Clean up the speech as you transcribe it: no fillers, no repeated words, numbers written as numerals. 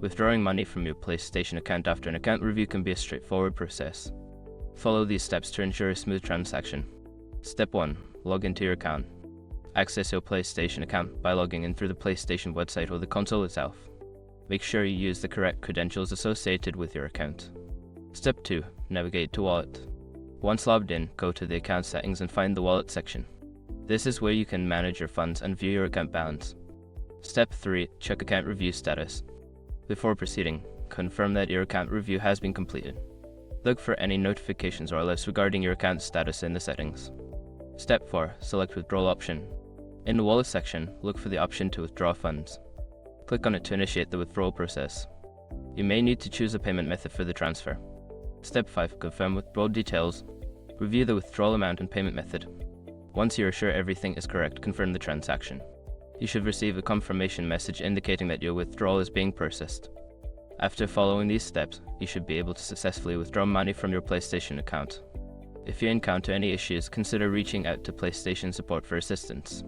Withdrawing money from your PlayStation account after an account review can be a straightforward process. Follow these steps to ensure a smooth transaction. Step 1. Log into your account. Access your PlayStation account by logging in through the PlayStation website or the console itself. Make sure you use the correct credentials associated with your account. Step 2. Navigate to Wallet. Once logged in, go to the account settings and find the Wallet section. This is where you can manage your funds and view your account balance. Step 3. Check account review status. Before proceeding, confirm that your account review has been completed. Look for any notifications or alerts regarding your account status in the settings. Step 4. Select Withdrawal option. In the Wallet section, look for the option to withdraw funds. Click on it to initiate the withdrawal process. You may need to choose a payment method for the transfer. Step 5. Confirm withdrawal details. Review the withdrawal amount and payment method. Once you are sure everything is correct, confirm the transaction. You should receive a confirmation message indicating that your withdrawal is being processed. After following these steps, you should be able to successfully withdraw money from your PlayStation account. If you encounter any issues, consider reaching out to PlayStation support for assistance.